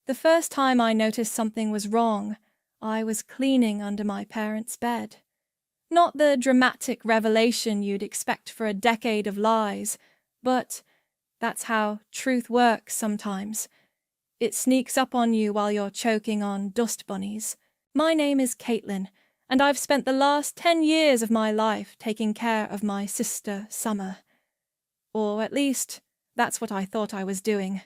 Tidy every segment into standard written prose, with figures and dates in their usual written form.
The first time I noticed something was wrong, I was cleaning under my parents' bed. Not the dramatic revelation you'd expect for a decade of lies, but that's how truth works sometimes. It sneaks up on you while you're choking on dust bunnies. My name is Caitlin, and I've spent the last 10 years of my life taking care of my sister, Summer. Or at least, that's what I thought I was doing.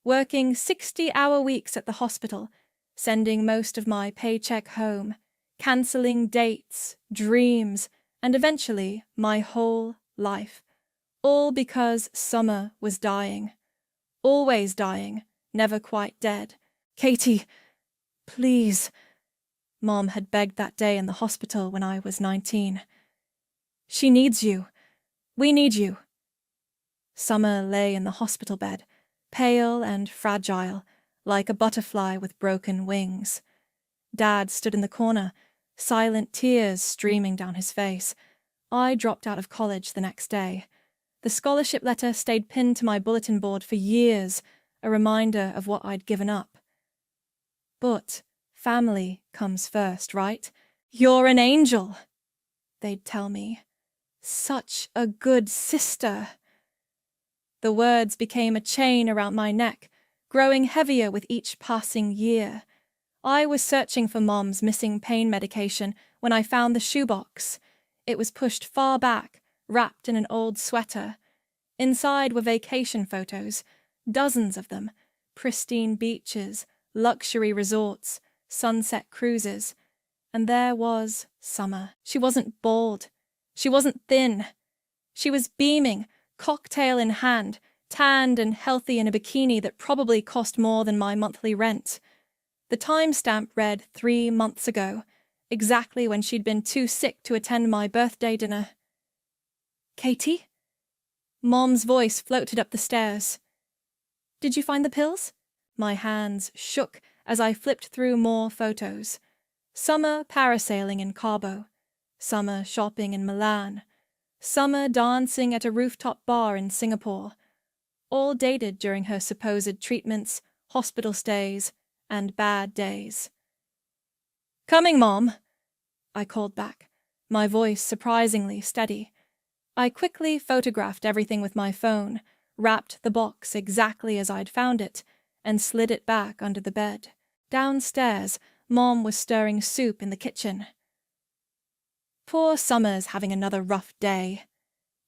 Working 60-hour weeks at the hospital, sending most of my paycheck home, cancelling dates, dreams, and eventually my whole life. All because Summer was dying. Always dying, never quite dead. "Katie, please." Mom had begged that day in the hospital when I was 19. "She needs you. We need you." Summer lay in the hospital bed, pale and fragile, like a butterfly with broken wings. Dad stood in the corner, silent tears streaming down his face. I dropped out of college the next day. The scholarship letter stayed pinned to my bulletin board for years, a reminder of what I'd given up. "But family comes first, right? You're an angel," they'd tell me. "Such a good sister." The words became a chain around my neck, growing heavier with each passing year. I was searching for Mom's missing pain medication when I found the shoebox. It was pushed far back, wrapped in an old sweater. Inside were vacation photos, dozens of them, pristine beaches, luxury resorts, sunset cruises. And there was Summer. She wasn't bald. She wasn't thin. She was beaming, cocktail in hand, tanned and healthy in a bikini that probably cost more than my monthly rent. The timestamp read 3 months ago, exactly when she'd been too sick to attend my birthday dinner. "Katie?" Mom's voice floated up the stairs. "Did you find the pills?" My hands shook as I flipped through more photos. Summer parasailing in Cabo. Summer shopping in Milan. Summer dancing at a rooftop bar in Singapore. All dated during her supposed treatments, hospital stays, and bad days. "Coming, Mom," I called back, my voice surprisingly steady. I quickly photographed everything with my phone, wrapped the box exactly as I'd found it, and slid it back under the bed. Downstairs, Mom was stirring soup in the kitchen. "Poor Summer's having another rough day,"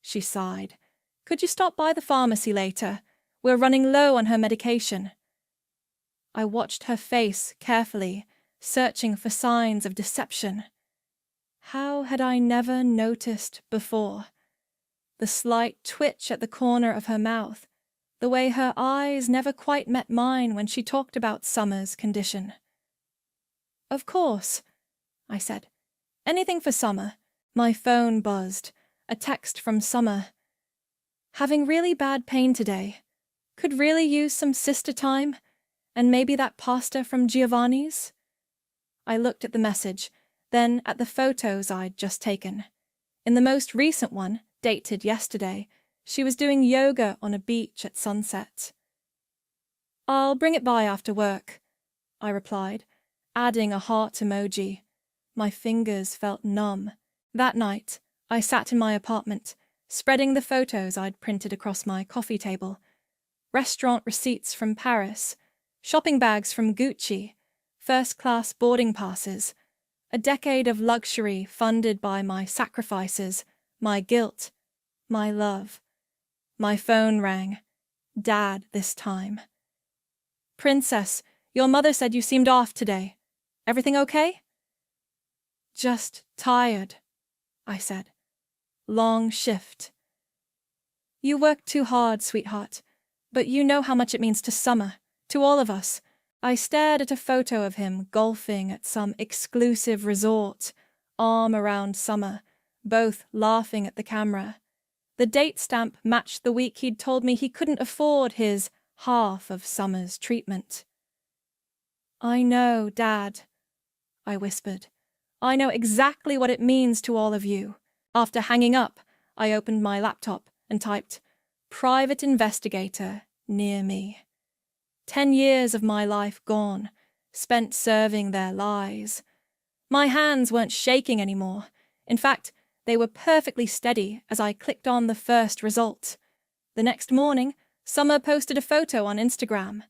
she sighed. "Could you stop by the pharmacy later? We're running low on her medication." I watched her face carefully, searching for signs of deception. How had I never noticed before? The slight twitch at the corner of her mouth, the way her eyes never quite met mine when she talked about Summer's condition. "Of course," I said. "Anything for Summer." My phone buzzed. A text from Summer. "Having really bad pain today. Could really use some sister time, and maybe that pasta from Giovanni's." I looked at the message, then at the photos I'd just taken. In the most recent one, dated yesterday, she was doing yoga on a beach at sunset. "I'll bring it by after work," I replied, adding a heart emoji. My fingers felt numb. That night, I sat in my apartment, spreading the photos I'd printed across my coffee table. Restaurant receipts from Paris, shopping bags from Gucci, first-class boarding passes, a decade of luxury funded by my sacrifices, my guilt, my love. My phone rang. Dad this time. "Princess, your mother said you seemed off today. Everything okay?" "Just tired," I said. "Long shift." "You work too hard, sweetheart, but you know how much it means to Summer, to all of us." I stared at a photo of him golfing at some exclusive resort, arm around Summer, both laughing at the camera. The date stamp matched the week he'd told me he couldn't afford his half of Summer's treatment. "I know, Dad," I whispered. "I know exactly what it means to all of you." After hanging up, I opened my laptop and typed, "Private investigator near me." 10 years of my life gone, spent serving their lies. My hands weren't shaking anymore. In fact, they were perfectly steady as I clicked on the first result. The next morning, Summer posted a photo on Instagram.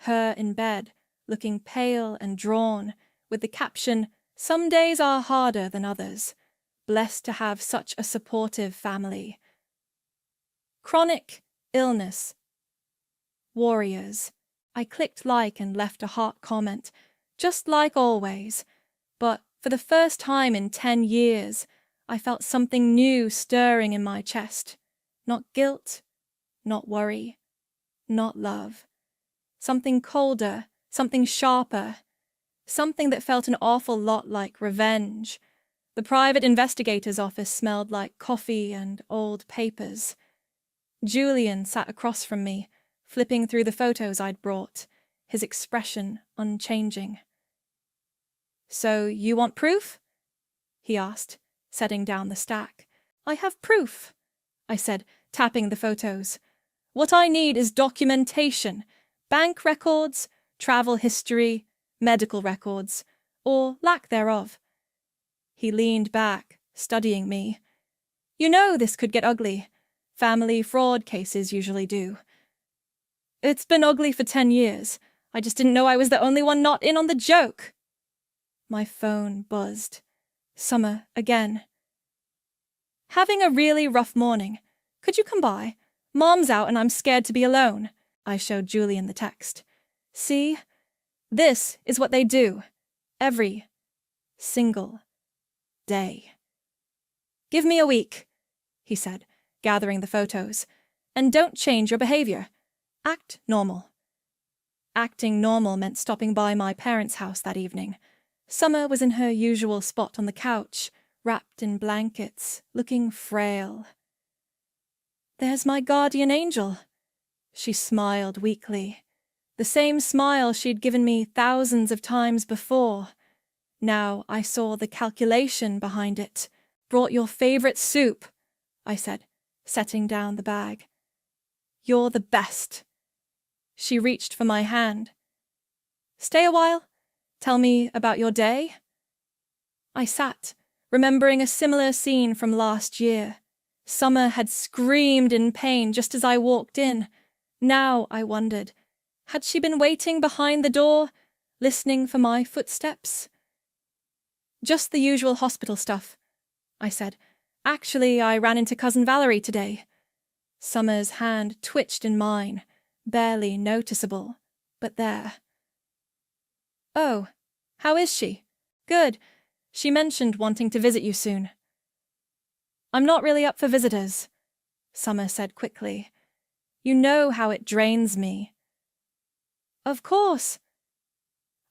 Her in bed, looking pale and drawn, with the caption, "Some days are harder than others. Blessed to have such a supportive family." Chronic illness. Warriors. I clicked like and left a heart comment, just like always. But for the first time in 10 years, I felt something new stirring in my chest. Not guilt, not worry, not love. Something colder, something sharper, something that felt an awful lot like revenge. The private investigator's office smelled like coffee and old papers. Julian sat across from me, flipping through the photos I'd brought, his expression unchanging. "So you want proof?" he asked, setting down the stack. "I have proof," I said, tapping the photos. "What I need is documentation, bank records, travel history, medical records, or lack thereof." He leaned back, studying me. "You know this could get ugly. Family fraud cases usually do." "It's been ugly for 10 years. I just didn't know I was the only one not in on the joke." My phone buzzed. Summer again. "Having a really rough morning. Could you come by? Mom's out and I'm scared to be alone." I showed Julian the text. "See? This is what they do. Every single day." "Give me a week," he said, gathering the photos. "And don't change your behavior. Act normal." Acting normal meant stopping by my parents' house that evening. Summer was in her usual spot on the couch, wrapped in blankets, looking frail. "There's my guardian angel." She smiled weakly. The same smile she'd given me thousands of times before. Now I saw the calculation behind it. "Brought your favorite soup," I said, setting down the bag. "You're the best." She reached for my hand. "Stay a while? Tell me about your day?" I sat, remembering a similar scene from last year. Summer had screamed in pain just as I walked in. Now I wondered, had she been waiting behind the door, listening for my footsteps? "Just the usual hospital stuff," I said. "Actually, I ran into Cousin Valerie today." Summer's hand twitched in mine, barely noticeable, but there. "Oh, how is she?" "Good. She mentioned wanting to visit you soon." "I'm not really up for visitors," Summer said quickly. "You know how it drains me." "Of course."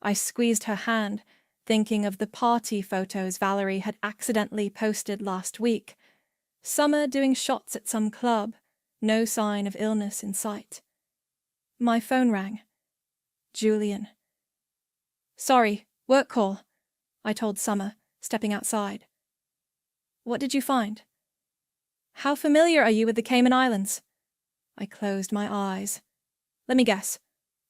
I squeezed her hand, thinking of the party photos Valerie had accidentally posted last week. Summer doing shots at some club, no sign of illness in sight. My phone rang. Julian. "Sorry, work call," I told Summer, stepping outside. "What did you find?" "How familiar are you with the Cayman Islands?" I closed my eyes. "Let me guess.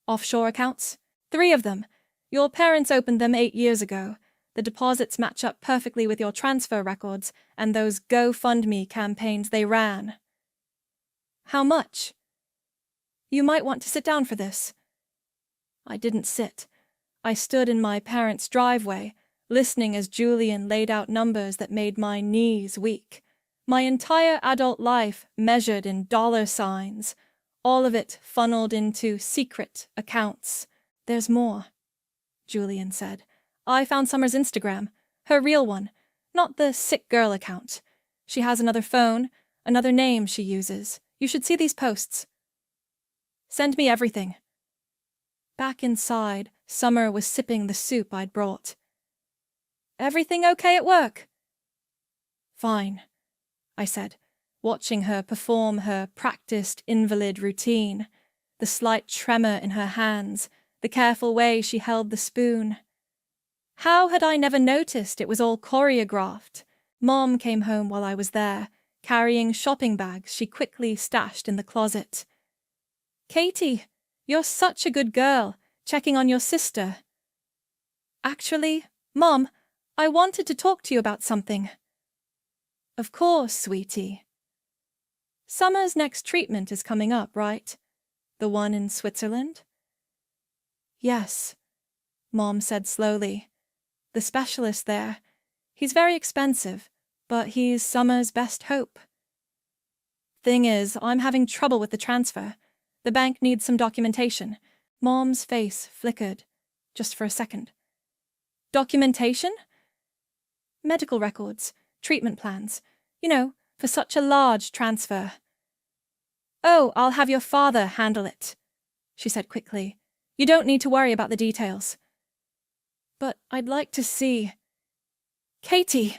Offshore accounts? 3 of them. Your parents opened them 8 years ago. The deposits match up perfectly with your transfer records and those GoFundMe campaigns they ran." "How much?" "You might want to sit down for this." I didn't sit. I stood in my parents' driveway, listening as Julian laid out numbers that made my knees weak. My entire adult life measured in dollar signs, all of it funneled into secret accounts. "There's more," Julian said. "I found Summer's Instagram, her real one, not the sick girl account. She has another phone, another name she uses. You should see these posts." "Send me everything." Back inside, Summer was sipping the soup I'd brought. "Everything okay at work?" "Fine," I said, watching her perform her practiced invalid routine, the slight tremor in her hands, the careful way she held the spoon. How had I never noticed it was all choreographed? Mom came home while I was there, carrying shopping bags she quickly stashed in the closet. "Katie, You're such a good girl, checking on your sister. Actually, Mom, I wanted to talk to you about something. Of course, sweetie. Summer's next treatment is coming up, right? The one in Switzerland? Yes, Mom said slowly. The specialist there. He's very expensive, but he's Summer's best hope. Thing is, I'm having trouble with the transfer. The bank needs some documentation. Mom's face flickered, just for a second. Documentation? Medical records, treatment plans. You know, for such a large transfer. Oh, I'll have your father handle it, she said quickly. You don't need to worry about the details. But I'd like to see... Katie,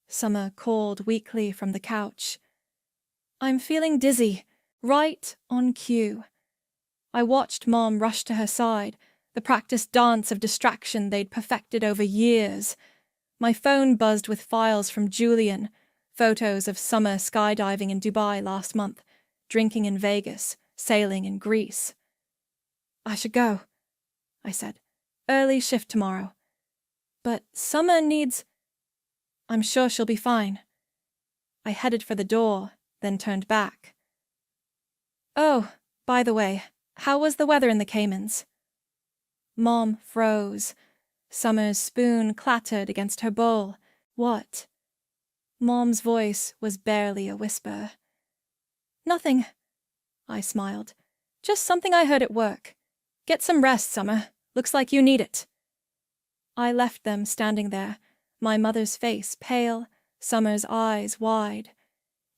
Summer called weakly from the couch. I'm feeling dizzy, right on cue. I watched Mom rush to her side, the practiced dance of distraction they'd perfected over years. My phone buzzed with files from Julian, photos of Summer skydiving in Dubai last month, drinking in Vegas, sailing in Greece. I should go, I said. Early shift tomorrow. But Summer needs... I'm sure she'll be fine. I headed for the door, then turned back. Oh, by the way, how was the weather in the Caymans? Mom froze. Summer's spoon clattered against her bowl. What? Mom's voice was barely a whisper. Nothing, I smiled. Just something I heard at work. Get some rest, Summer. Looks like you need it. I left them standing there, my mother's face pale, Summer's eyes wide.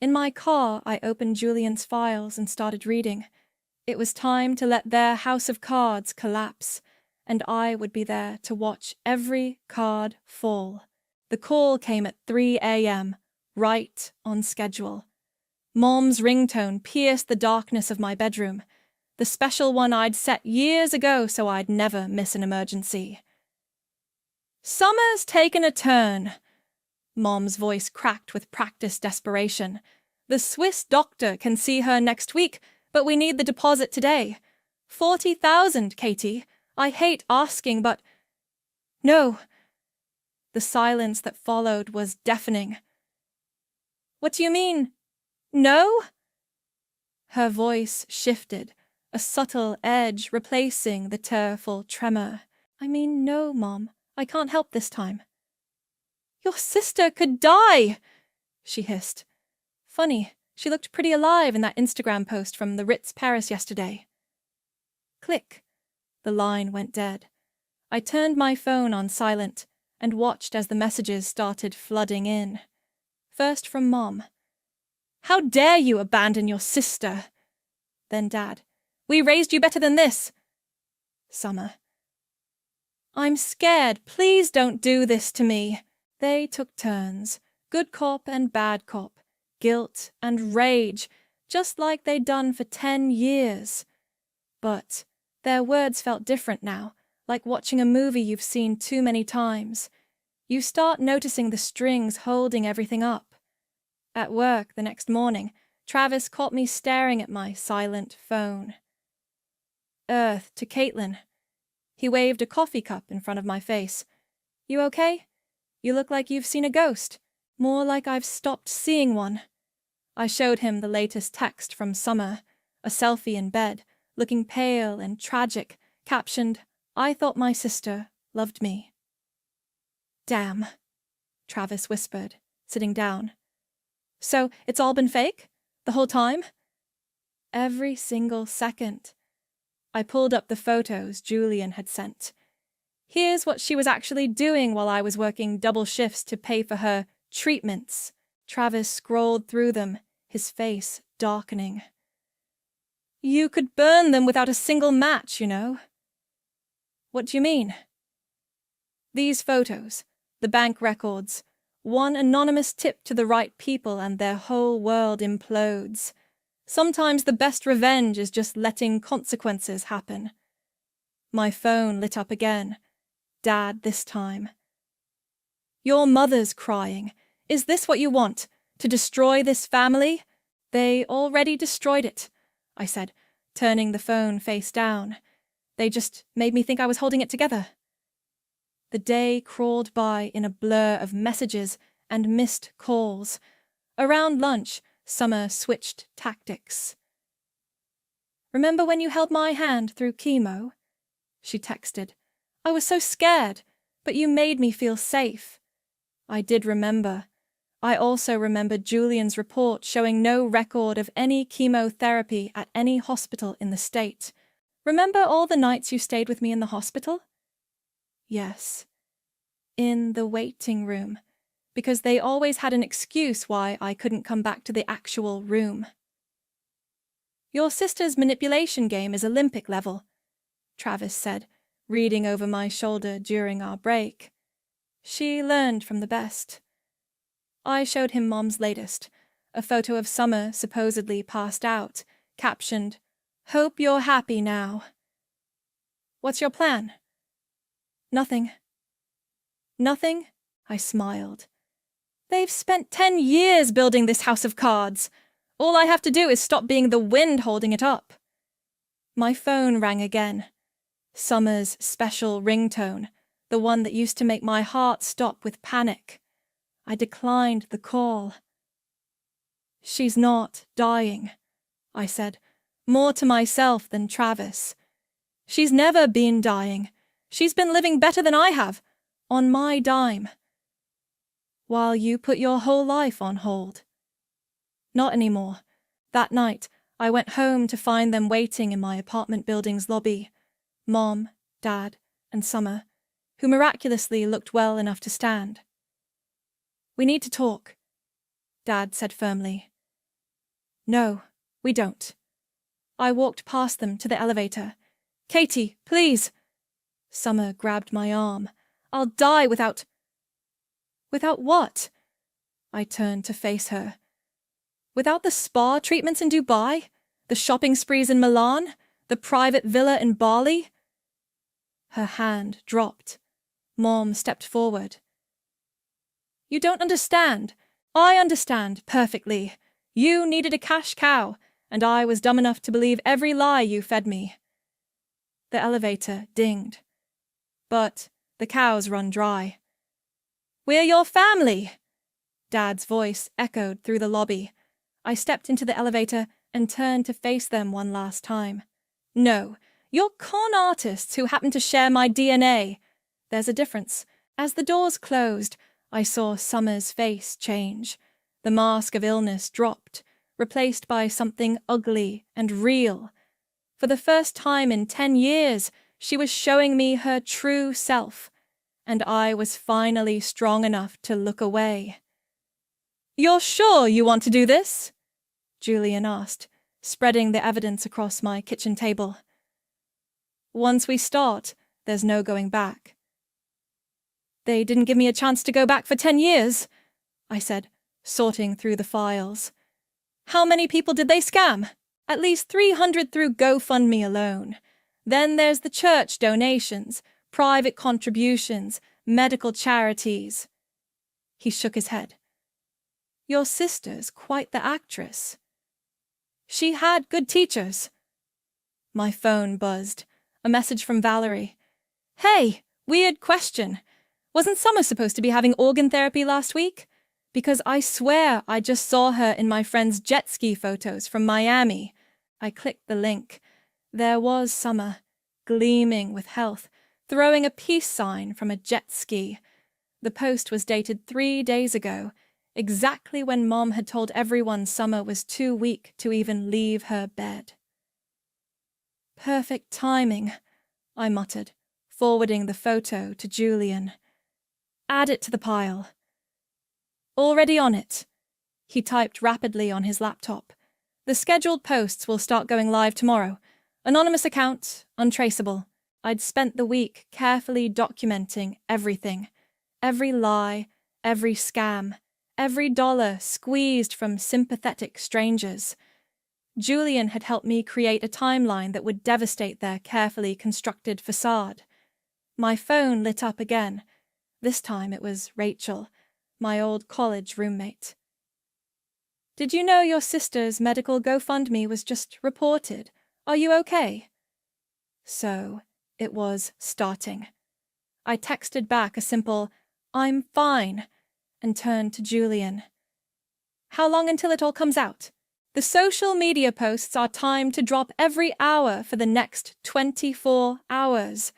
In my car, I opened Julian's files and started reading. It was time to let their house of cards collapse, and I would be there to watch every card fall. The call came at 3 a.m., right on schedule. Mom's ringtone pierced the darkness of my bedroom, the special one I'd set years ago so I'd never miss an emergency. Summer's taken a turn. Mom's voice cracked with practiced desperation. The Swiss doctor can see her next week, but we need the deposit today. 40,000, Katie. I hate asking, but... No. The silence that followed was deafening. What do you mean? No? Her voice shifted, a subtle edge replacing the tearful tremor. I mean, no, Mom. I can't help this time. Your sister could die, she hissed. Funny, she looked pretty alive in that Instagram post from the Ritz Paris yesterday. Click. The line went dead. I turned my phone on silent and watched as the messages started flooding in. First from Mom. How dare you abandon your sister? Then Dad. We raised you better than this. Summer. I'm scared. Please don't do this to me. They took turns, good cop and bad cop, guilt and rage, just like they'd done for 10 years. But their words felt different now, like watching a movie you've seen too many times. You start noticing the strings holding everything up. At work the next morning, Travis caught me staring at my silent phone. Earth to Caitlin. He waved a coffee cup in front of my face. You okay? You look like you've seen a ghost. More like I've stopped seeing one. I showed him the latest text from Summer, a selfie in bed, looking pale and tragic, captioned, I thought my sister loved me. Damn, Travis whispered, sitting down. So it's all been fake? The whole time? Every single second. I pulled up the photos Julian had sent. Here's what she was actually doing while I was working double shifts to pay for her treatments. Travis scrolled through them, his face darkening. You could burn them without a single match, you know. What do you mean? These photos, the bank records, one anonymous tip to the right people and their whole world implodes. Sometimes the best revenge is just letting consequences happen. My phone lit up again. Dad this time. Your mother's crying. Is this what you want? To destroy this family? They already destroyed it, I said. turning the phone face down. They just made me think I was holding it together. The day crawled by in a blur of messages and missed calls. Around lunch, Summer switched tactics. "Remember when you held my hand through chemo?" she texted. "I was so scared, but you made me feel safe." I did remember. I also remembered Julian's report showing no record of any chemotherapy at any hospital in the state. "Remember all the nights you stayed with me in the hospital?" Yes. In the waiting room, because they always had an excuse why I couldn't come back to the actual room. "Your sister's manipulation game is Olympic level," Travis said, reading over my shoulder during our break. "She learned from the best." I showed him Mom's latest, a photo of Summer supposedly passed out, captioned, "Hope you're happy now." "What's your plan?" "Nothing." "Nothing?" I smiled. "They've spent 10 years building this house of cards. All I have to do is stop being the wind holding it up." My phone rang again. Summer's special ringtone, the one that used to make my heart stop with panic. I declined the call. "She's not dying," I said, more to myself than Travis. "She's never been dying. She's been living better than I have, on my dime." "While you put your whole life on hold." "Not anymore. That night, I went home to find them waiting in my apartment building's lobby. Mom, Dad, and Summer, who miraculously looked well enough to stand. "We need to talk," Dad said firmly. "No, we don't." I walked past them to the elevator. "Katie, please." Summer grabbed my arm. "I'll die without—" "Without what?" I turned to face her. "Without the spa treatments in Dubai? The shopping sprees in Milan? The private villa in Bali?" Her hand dropped. Mom stepped forward. "You don't understand. I understand perfectly. You needed a cash cow, and I was dumb enough to believe every lie you fed me." The elevator dinged. "But the cows run dry." "We're your family!" Dad's voice echoed through the lobby. I stepped into the elevator and turned to face them one last time. "No, you're con artists who happen to share my DNA. There's a difference. As the doors closed, I saw Summer's face change. The mask of illness dropped, replaced by something ugly and real. For the first time in 10 years, she was showing me her true self, and I was finally strong enough to look away. "You're sure you want to do this?" Julian asked, spreading the evidence across my kitchen table. "Once we start, there's no going back." "They didn't give me a chance to go back for 10 years, I said, sorting through the files. "How many people did they scam? At least 300 through GoFundMe alone. Then there's the church donations, private contributions, medical charities." He shook his head. "Your sister's quite the actress." "She had good teachers." My phone buzzed. A message from Valerie. "Hey, weird question. Wasn't Summer supposed to be having organ therapy last week? Because I swear I just saw her in my friend's jet ski photos from Miami." I clicked the link. There was Summer, gleaming with health, throwing a peace sign from a jet ski. The post was dated 3 days ago, exactly when Mom had told everyone Summer was too weak to even leave her bed. "Perfect timing," I muttered, forwarding the photo to Julian. "Add it to the pile." "Already on it." He typed rapidly on his laptop. "The scheduled posts will start going live tomorrow. Anonymous account, untraceable." I'd spent the week carefully documenting everything. Every lie, every scam, every dollar squeezed from sympathetic strangers. Julian had helped me create a timeline that would devastate their carefully constructed facade. My phone lit up again. This time it was Rachel, my old college roommate. "Did you know your sister's medical GoFundMe was just reported Are you okay? So, it was starting. I texted back a simple, I'm fine, and turned to Julian. How long until it all comes out? The social media posts are timed to drop every hour for the next 24 hours.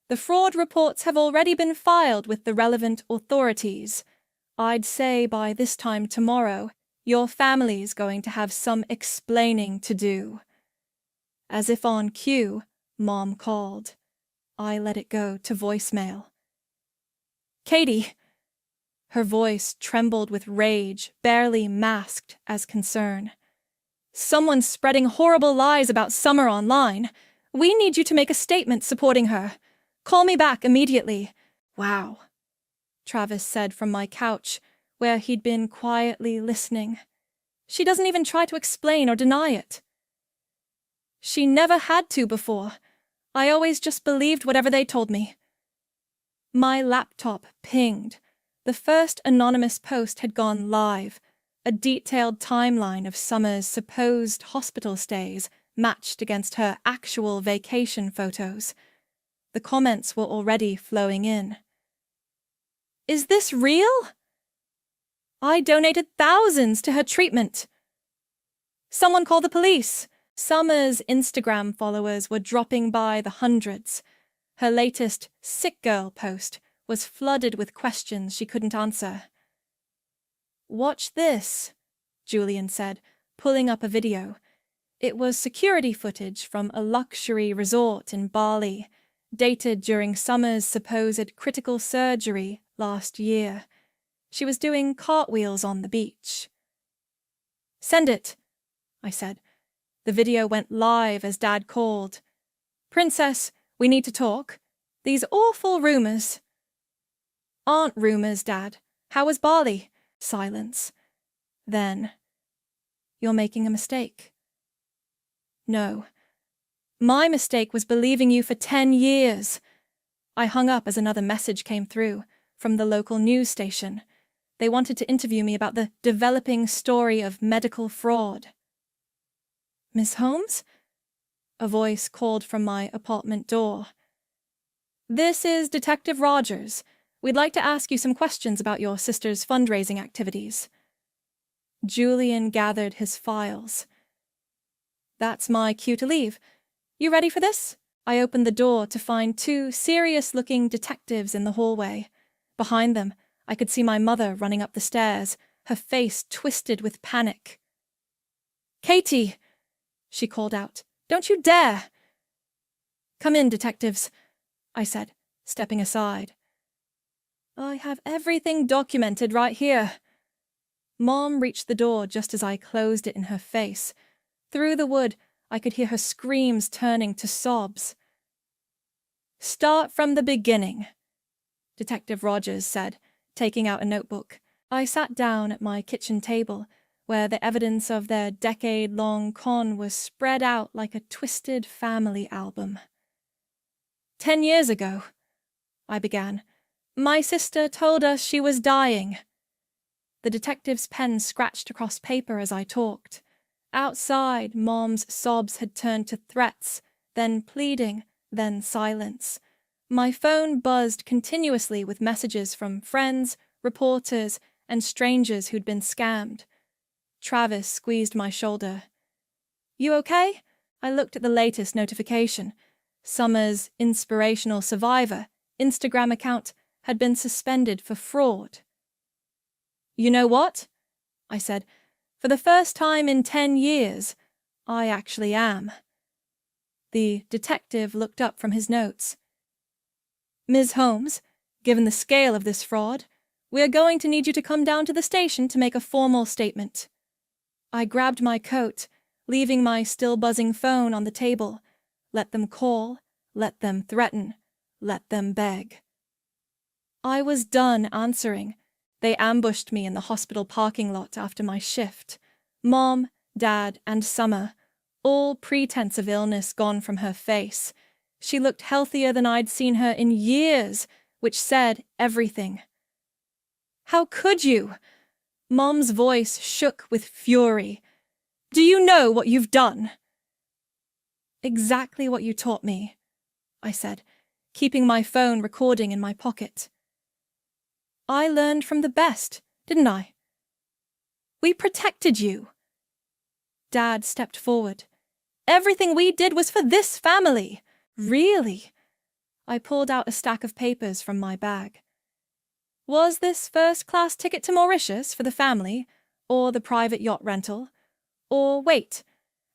The fraud reports have already been filed with the relevant authorities. I'd say by this time tomorrow, your family's going to have some explaining to do. As if on cue, Mom called. I let it go to voicemail. Katie! Her voice trembled with rage, barely masked as concern. Someone's spreading horrible lies about Summer online. We need you to make a statement supporting her. Call me back immediately. Wow, Travis said from my couch, where he'd been quietly listening. She doesn't even try to explain or deny it. She never had to before. I always just believed whatever they told me. My laptop pinged. The first anonymous post had gone live, a detailed timeline of Summer's supposed hospital stays matched against her actual vacation photos. The comments were already flowing in. Is this real? I donated thousands to her treatment. Someone call the police. Summer's Instagram followers were dropping by the hundreds. Her latest sick girl post was flooded with questions she couldn't answer. Watch this, Julian said, pulling up a video. It was security footage from a luxury resort in Bali, dated during Summer's supposed critical surgery last year. She was doing cartwheels on the beach. Send it, I said. The video went live as Dad called. Princess, we need to talk. These awful rumors. Aren't rumors, Dad. How was Bali? Silence. Then, you're making a mistake. No. My mistake was believing you for 10 years. I hung up as another message came through from the local news station. They wanted to interview me about the developing story of medical fraud. Miss Holmes? A voice called from my apartment door. This is Detective Rogers. We'd like to ask you some questions about your sister's fundraising activities. Julian gathered his files. That's my cue to leave. You ready for this? I opened the door to find two serious-looking detectives in the hallway. Behind them, I could see my mother running up the stairs, her face twisted with panic. Katie! She called out. Don't you dare! Come in, detectives, I said, stepping aside. I have everything documented right here. Mom reached the door just as I closed it in her face. Through the wood, I could hear her screams turning to sobs. Start from the beginning, Detective Rogers said, taking out a notebook. I sat down at my kitchen table, where the evidence of their decade-long con was spread out like a twisted family album. 10 years ago, I began, my sister told us she was dying. The detective's pen scratched across paper as I talked. Outside, Mom's sobs had turned to threats, then pleading, then silence. My phone buzzed continuously with messages from friends, reporters, and strangers who'd been scammed. Travis squeezed my shoulder. You okay? I looked at the latest notification. Summer's Inspirational Survivor Instagram account had been suspended for fraud. You know what? I said. For the first time in 10 years, I actually am. The detective looked up from his notes. Ms. Holmes, given the scale of this fraud, we are going to need you to come down to the station to make a formal statement. I grabbed my coat, leaving my still buzzing phone on the table. Let them call, let them threaten, let them beg. I was done answering. They ambushed me in the hospital parking lot after my shift. Mom, Dad, and Summer, all pretense of illness gone from her face. She looked healthier than I'd seen her in years, which said everything. How could you? Mom's voice shook with fury. Do you know what you've done? Exactly what you taught me, I said, keeping my phone recording in my pocket. I learned from the best, didn't I? We protected you. Dad stepped forward. Everything we did was for this family. Really? I pulled out a stack of papers from my bag. Was this first-class ticket to Mauritius for the family, or the private yacht rental? Or wait,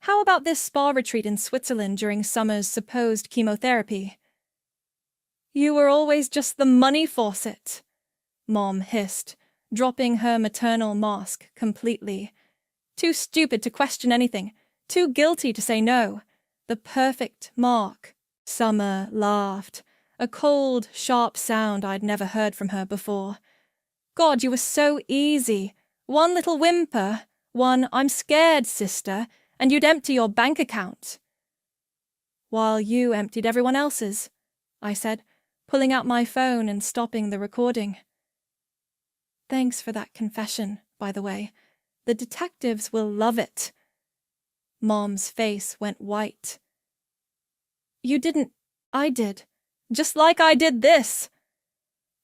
how about this spa retreat in Switzerland during Summer's supposed chemotherapy? You were always just the money faucet, Mom hissed, dropping her maternal mask completely. Too stupid to question anything, too guilty to say no. The perfect mark. Summer laughed, a cold, sharp sound I'd never heard from her before. God, you were so easy. One little whimper, one "I'm scared, sister," and you'd empty your bank account. While you emptied everyone else's, I said, pulling out my phone and stopping the recording. Thanks for that confession, by the way. The detectives will love it. Mom's face went white. You didn't. I did. Just like I did this.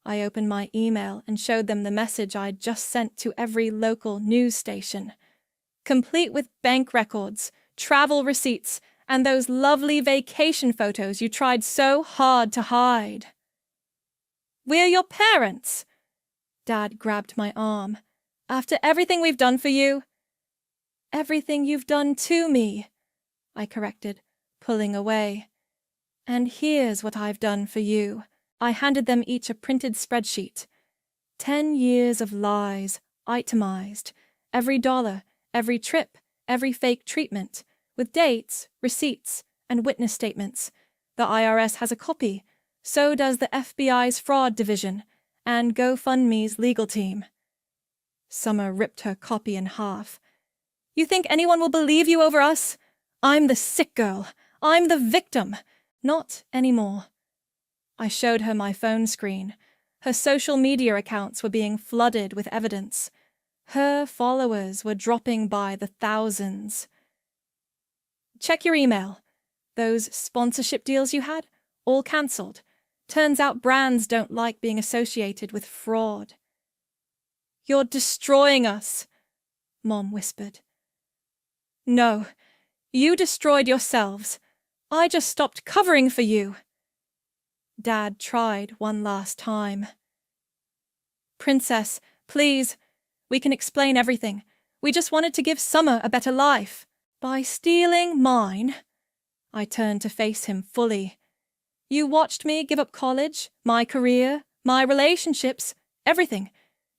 I opened my email and showed them the message I'd just sent to every local news station, complete with bank records, travel receipts, and those lovely vacation photos you tried so hard to hide. We're your parents. Dad grabbed my arm. After everything we've done for you. Everything you've done to me, I corrected, pulling away. And here's what I've done for you. I handed them each a printed spreadsheet. 10 years of lies, itemized. Every dollar, every trip, every fake treatment, with dates, receipts, and witness statements. The IRS has a copy. So does the FBI's fraud division, and GoFundMe's legal team. Summer ripped her copy in half. You think anyone will believe you over us? I'm the sick girl. I'm the victim. Not anymore. I showed her my phone screen. Her social media accounts were being flooded with evidence. Her followers were dropping by the thousands. Check your email. Those sponsorship deals you had? All cancelled. Turns out brands don't like being associated with fraud. You're destroying us, Mom whispered. No, you destroyed yourselves. I just stopped covering for you. Dad tried one last time. Princess, please, we can explain everything. We just wanted to give Summer a better life. By stealing mine, I turned to face him fully. You watched me give up college, my career, my relationships, everything.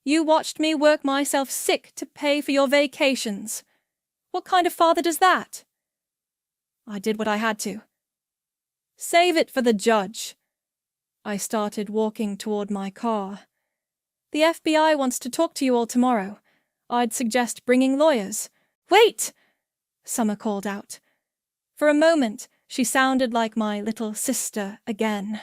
You watched me work myself sick to pay for your vacations. What kind of father does that? I did what I had to. Save it for the judge. I started walking toward my car. The FBI wants to talk to you all tomorrow. I'd suggest bringing lawyers. Wait! Summer called out. For a moment, she sounded like my little sister again.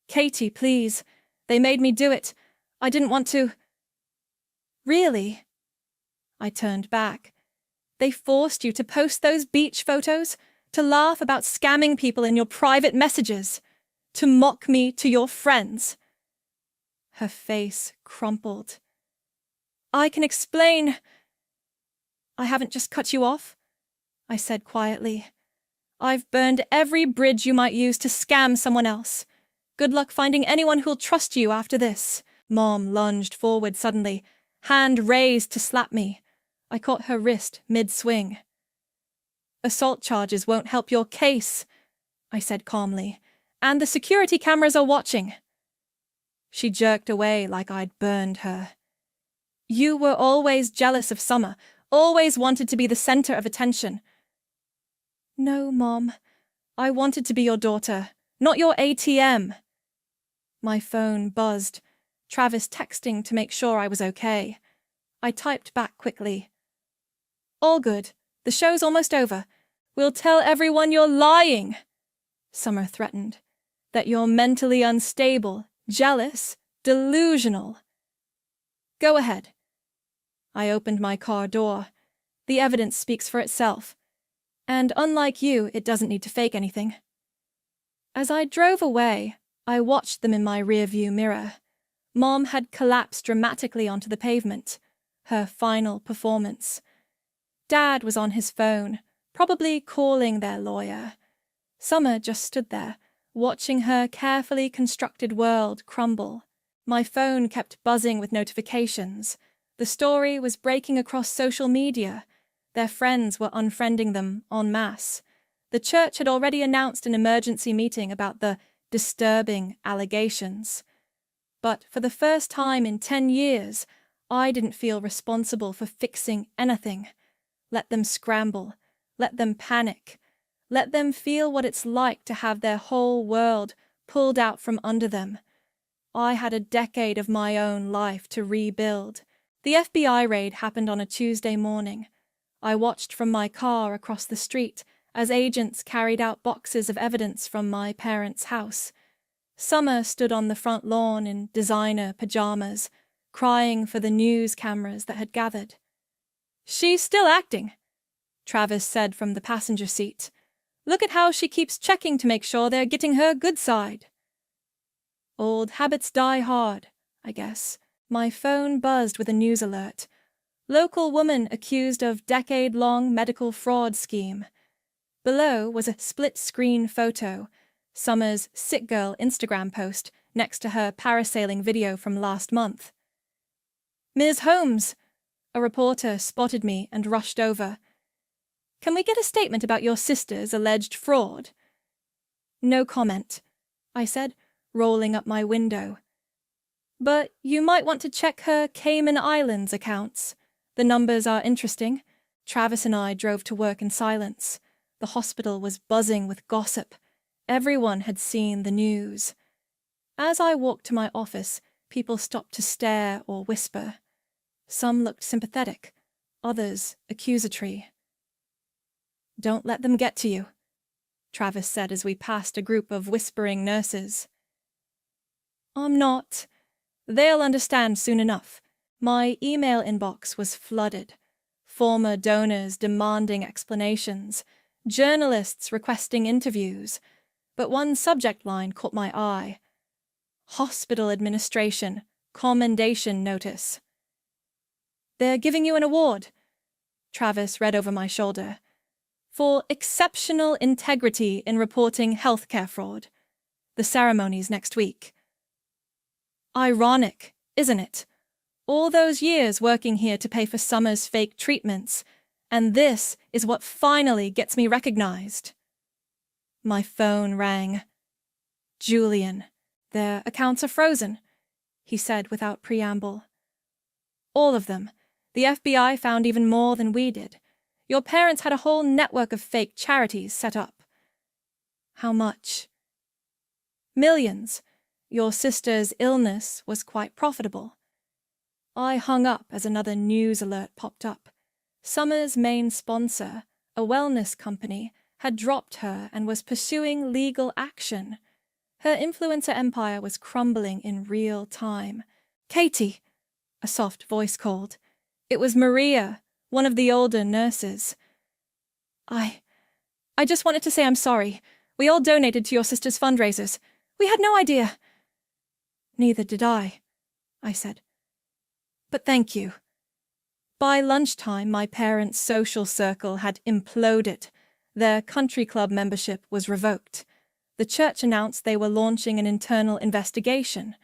Katie, please. They made me do it. I didn't want to. Really? I turned back. They forced you to post those beach photos? To laugh about scamming people in your private messages? To mock me to your friends? Her face crumpled. I can explain. I haven't just cut you off, I said quietly. I've burned every bridge you might use to scam someone else. Good luck finding anyone who'll trust you after this. Mom lunged forward suddenly, hand raised to slap me. I caught her wrist mid-swing. Assault charges won't help your case, I said calmly, and the security cameras are watching. She jerked away like I'd burned her. You were always jealous of Summer, always wanted to be the center of attention. No, Mom. I wanted to be your daughter, not your ATM. My phone buzzed, Travis texting to make sure I was okay. I typed back quickly. All good. The show's almost over. We'll tell everyone you're lying, Summer threatened. That you're mentally unstable, jealous, delusional. Go ahead. I opened my car door. The evidence speaks for itself. And unlike you, it doesn't need to fake anything. As I drove away, I watched them in my rearview mirror. Mom had collapsed dramatically onto the pavement, her final performance. Dad was on his phone, probably calling their lawyer. Summer just stood there, watching her carefully constructed world crumble. My phone kept buzzing with notifications. The story was breaking across social media. Their friends were unfriending them en masse. The church had already announced an emergency meeting about the disturbing allegations. But for the first time in 10 years, I didn't feel responsible for fixing anything. Let them scramble. Let them panic. Let them feel what it's like to have their whole world pulled out from under them. I had a decade of my own life to rebuild. The FBI raid happened on a Tuesday morning. I watched from my car across the street as agents carried out boxes of evidence from my parents' house. Summer stood on the front lawn in designer pajamas, crying for the news cameras that had gathered. "She's still acting," Travis said from the passenger seat. "Look at how she keeps checking to make sure they're getting her good side." Old habits die hard, I guess. My phone buzzed with a news alert. Local woman accused of decade-long medical fraud scheme. Below was a split-screen photo, Summer's sick girl Instagram post next to her parasailing video from last month. "Ms. Holmes!" A reporter spotted me and rushed over. "Can we get a statement about your sister's alleged fraud?" "No comment," I said, rolling up my window. "But you might want to check her Cayman Islands accounts. The numbers are interesting." Travis and I drove to work in silence. The hospital was buzzing with gossip. Everyone had seen the news. As I walked to my office, people stopped to stare or whisper. Some looked sympathetic, others accusatory. "Don't let them get to you," Travis said as we passed a group of whispering nurses. "I'm not. They'll understand soon enough." My email inbox was flooded. Former donors demanding explanations, journalists requesting interviews. But one subject line caught my eye. "Hospital Administration, Commendation Notice." "They're giving you an award," Travis read over my shoulder, "for exceptional integrity in reporting healthcare fraud. The ceremony's next week." Ironic, isn't it? All those years working here to pay for Summer's fake treatments, and this is what finally gets me recognized. My phone rang. "Julian, their accounts are frozen," he said without preamble. "All of them. The FBI found even more than we did. Your parents had a whole network of fake charities set up." "How much?" "Millions. Your sister's illness was quite profitable." I hung up as another news alert popped up. Summer's main sponsor, a wellness company, had dropped her and was pursuing legal action. Her influencer empire was crumbling in real time. "Katie," a soft voice called. It was Maria, one of the older nurses. I just wanted to say I'm sorry. We all donated to your sister's fundraisers. We had no idea." "Neither did I said. "But thank you." By lunchtime, my parents' social circle had imploded. Their country club membership was revoked. The church announced they were launching an internal investigation.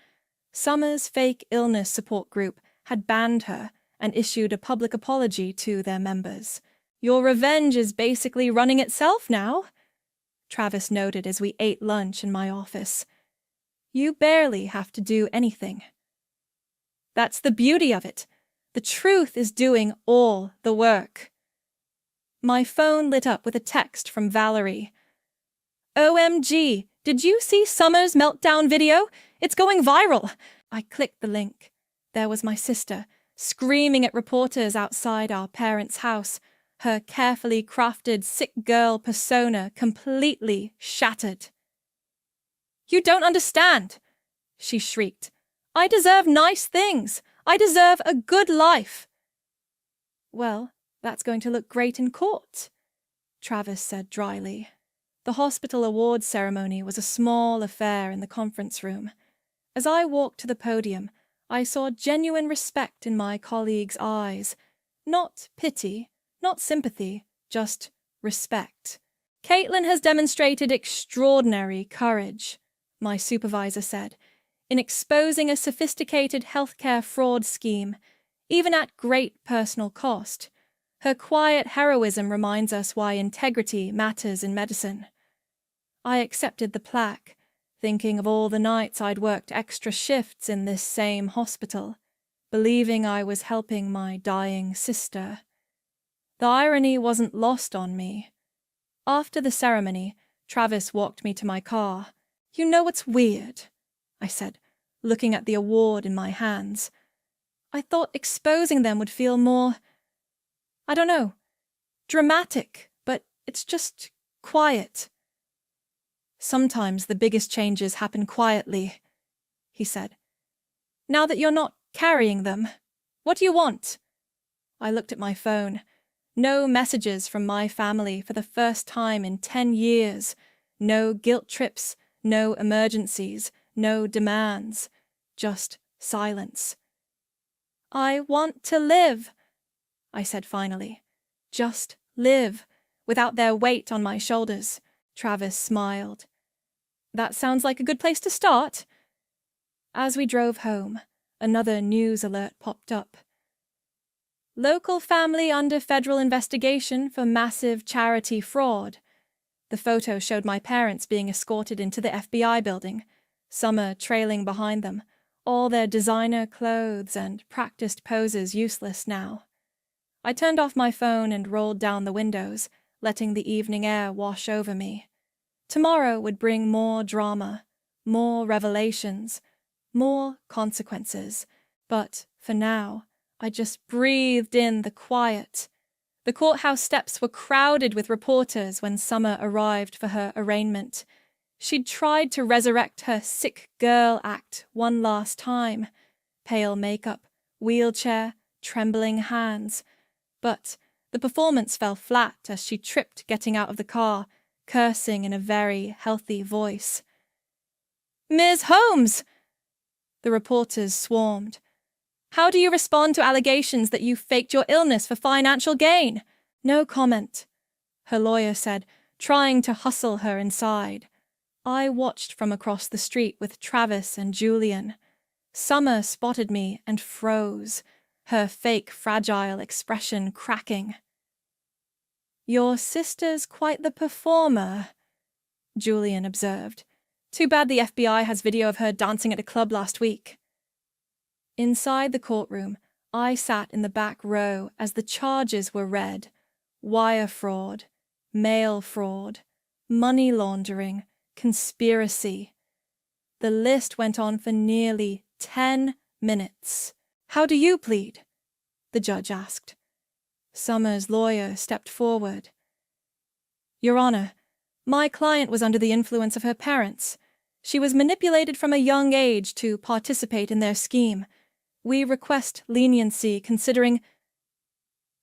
Summer's fake illness support group had banned her and issued a public apology to their members. "Your revenge is basically running itself now," Travis noted as we ate lunch in my office. "You barely have to do anything." "That's the beauty of it. The truth is doing all the work." My phone lit up with a text from Valerie. "OMG, did you see Summer's meltdown video? It's going viral." I clicked the link. There was my sister, screaming at reporters outside our parents' house, her carefully crafted sick girl persona completely shattered. "You don't understand," she shrieked. "I deserve nice things. I deserve a good life." "Well, that's going to look great in court," Travis said dryly. The hospital awards ceremony was a small affair in the conference room. As I walked to the podium, I saw genuine respect in my colleagues' eyes. Not pity, not sympathy, just respect. "Caitlin has demonstrated extraordinary courage," my supervisor said, "in exposing a sophisticated healthcare fraud scheme, even at great personal cost. Her quiet heroism reminds us why integrity matters in medicine." I accepted the plaque, thinking of all the nights I'd worked extra shifts in this same hospital, believing I was helping my dying sister. The irony wasn't lost on me. After the ceremony, Travis walked me to my car. "You know what's weird?" I said, looking at the award in my hands. "I thought exposing them would feel more, I don't know, dramatic, but it's just quiet." "Sometimes the biggest changes happen quietly," he said. "Now that you're not carrying them, what do you want?" I looked at my phone. No messages from my family for the first time in 10 years. No guilt trips, no emergencies, no demands. Just silence. "I want to live," I said finally. "Just live, without their weight on my shoulders." Travis smiled. "That sounds like a good place to start." As we drove home, another news alert popped up. "Local family under federal investigation for massive charity fraud." The photo showed my parents being escorted into the FBI building, Summer trailing behind them, all their designer clothes and practiced poses useless now. I turned off my phone and rolled down the windows, letting the evening air wash over me. Tomorrow would bring more drama, more revelations, more consequences, but for now, I just breathed in the quiet. The courthouse steps were crowded with reporters when Summer arrived for her arraignment. She'd tried to resurrect her sick girl act one last time. Pale makeup, wheelchair, trembling hands. But the performance fell flat as she tripped getting out of the car, cursing in a very healthy voice. "Ms. Holmes!" The reporters swarmed. "How do you respond to allegations that you faked your illness for financial gain?" "No comment," her lawyer said, trying to hustle her inside. I watched from across the street with Travis and Julian. Summer spotted me and froze, her fake fragile expression cracking. "Your sister's quite the performer," Julian observed. "Too bad the FBI has video of her dancing at a club last week." Inside the courtroom, I sat in the back row as the charges were read. Wire fraud, mail fraud, money laundering, conspiracy. The list went on for nearly 10 minutes. "How do you plead?" the judge asked. Summer's lawyer stepped forward. "Your Honor, my client was under the influence of her parents. She was manipulated from a young age to participate in their scheme. We request leniency considering—"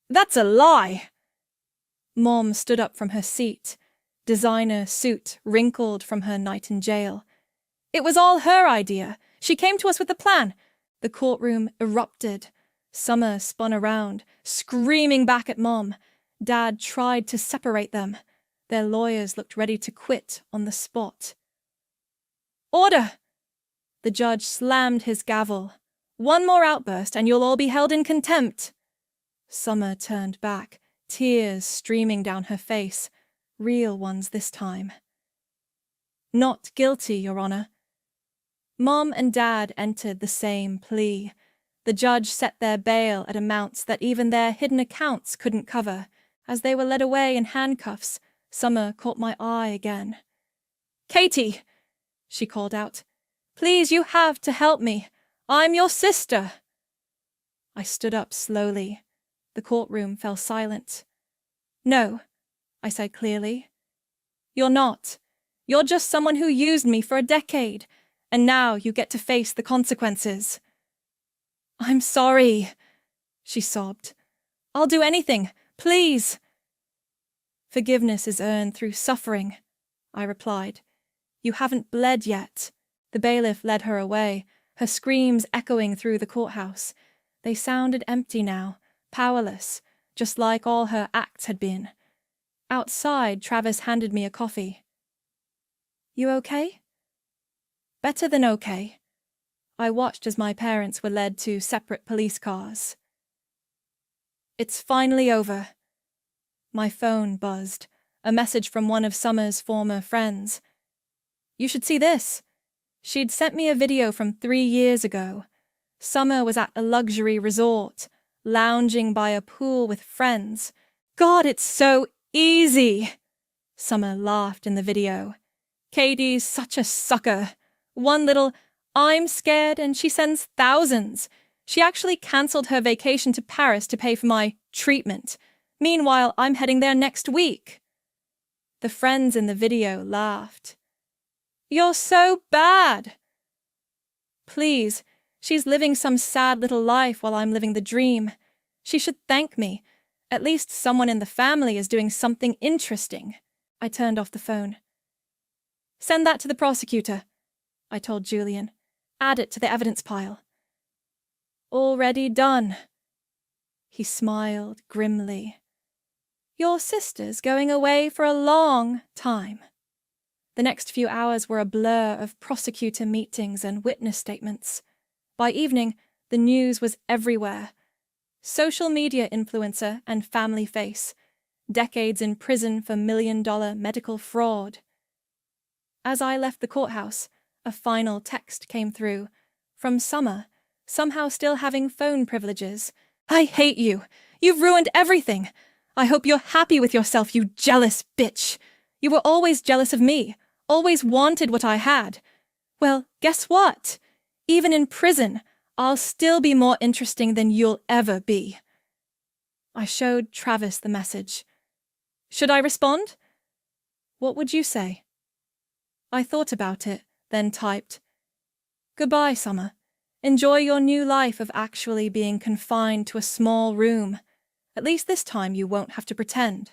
"That's a lie!" Mom stood up from her seat, designer suit wrinkled from her night in jail. "It was all her idea. She came to us with the plan." The courtroom erupted. Summer spun around, screaming back at Mom. Dad tried to separate them. Their lawyers looked ready to quit on the spot. "Order!" The judge slammed his gavel. "One more outburst and you'll all be held in contempt." Summer turned back, tears streaming down her face, real ones this time. "Not guilty, Your Honor." Mom and Dad entered the same plea. The judge set their bail at amounts that even their hidden accounts couldn't cover. As they were led away in handcuffs, Summer caught my eye again. "Katie," she called out, "please, you have to help me. I'm your sister." I stood up slowly. The courtroom fell silent. "No," I said clearly. "You're not. You're just someone who used me for a decade, and now you get to face the consequences." "I'm sorry," she sobbed. "I'll do anything, please." Forgiveness is earned through suffering, I replied. You haven't bled yet. The bailiff led her away, her screams echoing through the courthouse. They sounded empty now, powerless, just like all her acts had been. Outside, Travis handed me a coffee. You okay? Better than okay. I watched as my parents were led to separate police cars. It's finally over. My phone buzzed, a message from one of Summer's former friends. You should see this. She'd sent me a video from 3 years ago. Summer was at a luxury resort, lounging by a pool with friends. God, it's so easy! Summer laughed in the video. Katie's such a sucker. One little, I'm scared, and she sends thousands. She actually cancelled her vacation to Paris to pay for my treatment. Meanwhile, I'm heading there next week. The friends in the video laughed. You're so bad. Please, she's living some sad little life while I'm living the dream. She should thank me. At least someone in the family is doing something interesting. I turned off the phone. Send that to the prosecutor, I told Julian. Add it to the evidence pile. Already done. He smiled grimly. Your sister's going away for a long time. The next few hours were a blur of prosecutor meetings and witness statements. By evening, the news was everywhere. Social media influencer and family face. Decades in prison for million-dollar medical fraud. As I left the courthouse, a final text came through. From Summer, somehow still having phone privileges. I hate you. You've ruined everything. I hope you're happy with yourself, you jealous bitch. You were always jealous of me. Always wanted what I had. Well, guess what? Even in prison, I'll still be more interesting than you'll ever be. I showed Travis the message. Should I respond? What would you say? I thought about it, then typed, Goodbye, Summer. Enjoy your new life of actually being confined to a small room. At least this time you won't have to pretend.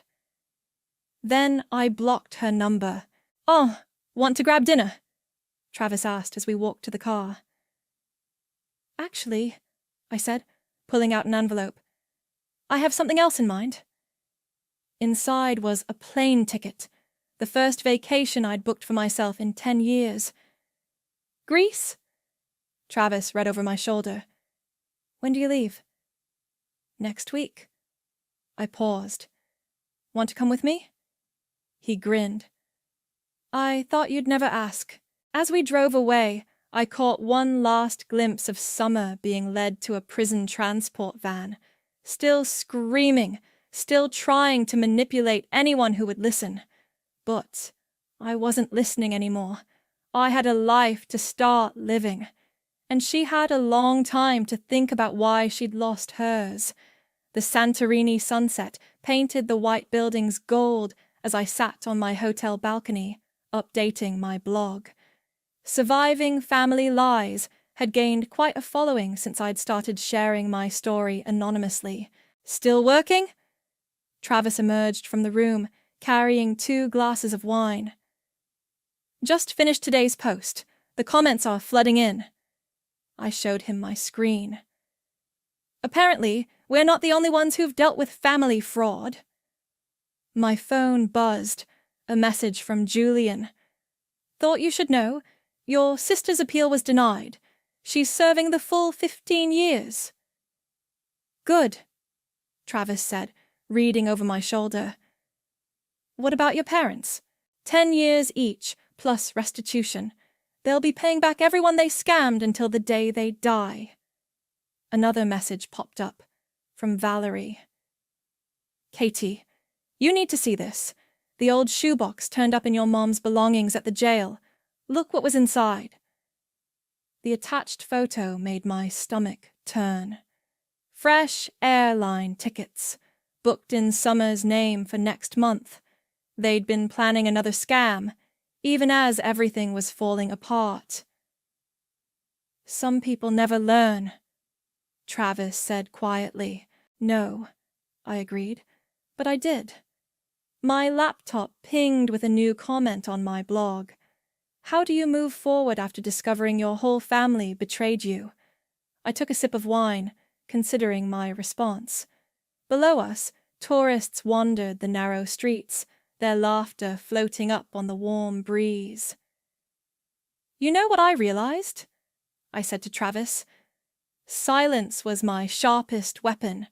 Then I blocked her number. Oh, want to grab dinner? Travis asked as we walked to the car. Actually, I said, pulling out an envelope, I have something else in mind. Inside was a plane ticket, the first vacation I'd booked for myself in 10 years. Greece? Travis read over my shoulder. When do you leave? Next week. I paused. Want to come with me? He grinned. I thought you'd never ask. As we drove away, I caught one last glimpse of Summer being led to a prison transport van, still screaming, still trying to manipulate anyone who would listen. But I wasn't listening anymore. I had a life to start living. And she had a long time to think about why she'd lost hers. The Santorini sunset painted the white buildings gold as I sat on my hotel balcony, updating my blog. Surviving Family Lies had gained quite a following since I'd started sharing my story anonymously. Still working? Travis emerged from the room, carrying 2 glasses of wine. Just finished today's post. The comments are flooding in. I showed him my screen. Apparently, we're not the only ones who've dealt with family fraud. My phone buzzed, a message from Julian. Thought you should know, your sister's appeal was denied. She's serving the full 15 years. Good, Travis said, reading over my shoulder. What about your parents? 10 years each, plus restitution. They'll be paying back everyone they scammed until the day they die. Another message popped up, from Valerie. Katie, you need to see this. The old shoebox turned up in your mom's belongings at the jail. Look what was inside. The attached photo made my stomach turn. Fresh airline tickets, booked in Summer's name for next month. They'd been planning another scam, even as everything was falling apart. Some people never learn, Travis said quietly. No, I agreed, but I did. My laptop pinged with a new comment on my blog. How do you move forward after discovering your whole family betrayed you? I took a sip of wine, considering my response. Below us, tourists wandered the narrow streets, their laughter floating up on the warm breeze. You know what I realized? I said to Travis. Silence was my sharpest weapon.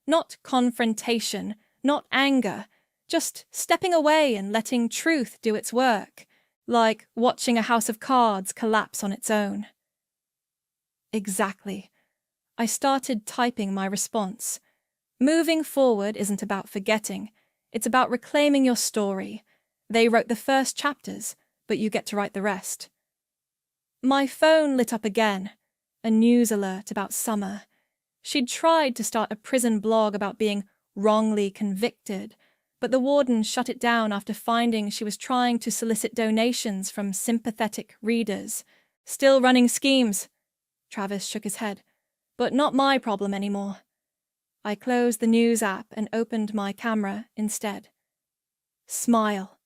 Not confrontation, not anger, just stepping away and letting truth do its work, like watching a house of cards collapse on its own. Exactly. I started typing my response. Moving forward isn't about forgetting. It's about reclaiming your story. They wrote the first chapters, but you get to write the rest. My phone lit up again, a news alert about Summer. She'd tried to start a prison blog about being wrongly convicted, but the warden shut it down after finding she was trying to solicit donations from sympathetic readers. Still running schemes. Travis shook his head. But not my problem anymore. I closed the news app and opened my camera instead. Smile.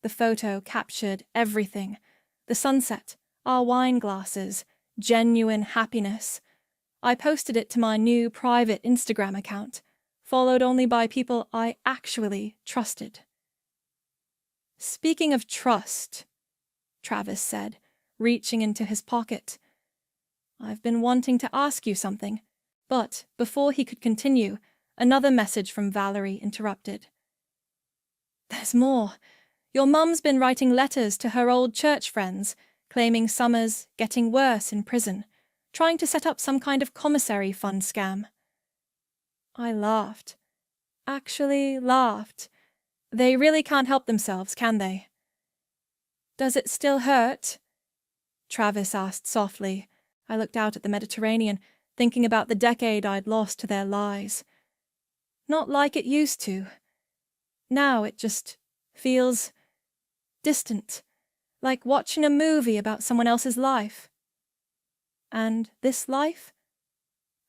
The photo captured everything. The sunset, our wine glasses, genuine happiness. I posted it to my new private Instagram account, followed only by people I actually trusted. Speaking of trust, Travis said, reaching into his pocket. I've been wanting to ask you something, but before he could continue, another message from Valerie interrupted. There's more. Your mum's been writing letters to her old church friends, claiming Summer's getting worse in prison, trying to set up some kind of commissary fund scam. I laughed. Actually laughed. They really can't help themselves, can they? Does it still hurt? Travis asked softly. I looked out at the Mediterranean, thinking about the decade I'd lost to their lies. Not like it used to. Now it just feels distant, like watching a movie about someone else's life. And this life?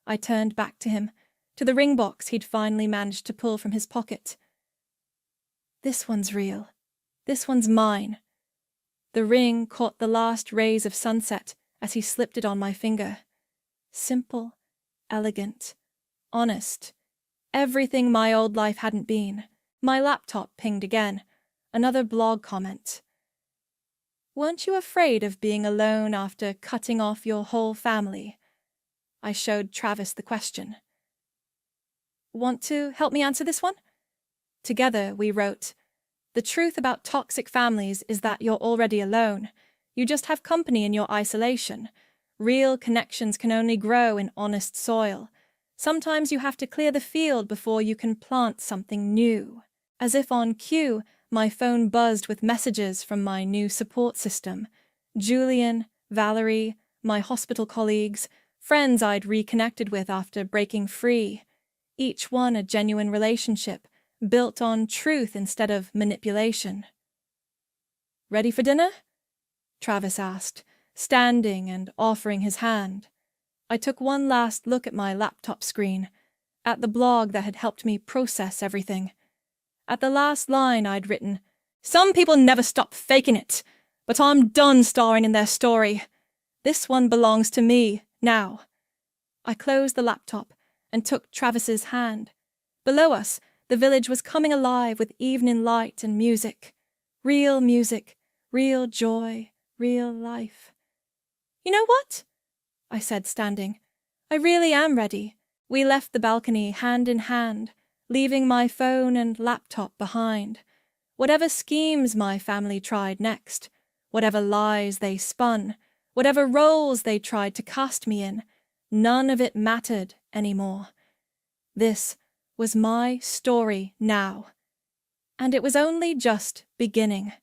I turned back to him, to the ring box he'd finally managed to pull from his pocket. This one's real. This one's mine. The ring caught the last rays of sunset as he slipped it on my finger. Simple, elegant, honest. Everything my old life hadn't been. My laptop pinged again. Another blog comment. Weren't you afraid of being alone after cutting off your whole family? I showed Travis the question. Want to help me answer this one? Together we wrote, the truth about toxic families is that you're already alone. You just have company in your isolation. Real connections can only grow in honest soil. Sometimes you have to clear the field before you can plant something new. As if on cue, my phone buzzed with messages from my new support system. Julian, Valerie, my hospital colleagues, friends I'd reconnected with after breaking free. Each one a genuine relationship, built on truth instead of manipulation. Ready for dinner? Travis asked, standing and offering his hand. I took one last look at my laptop screen, at the blog that had helped me process everything. At the last line I'd written, some people never stop faking it, but I'm done starring in their story. This one belongs to me, now. I closed the laptop and took Travis's hand. Below us, the village was coming alive with evening light and music. Real music, real joy, real life. You know what? I said, standing. I really am ready. We left the balcony hand in hand, leaving my phone and laptop behind. Whatever schemes my family tried next, whatever lies they spun, whatever roles they tried to cast me in, none of it mattered anymore. This was my story now. And it was only just beginning.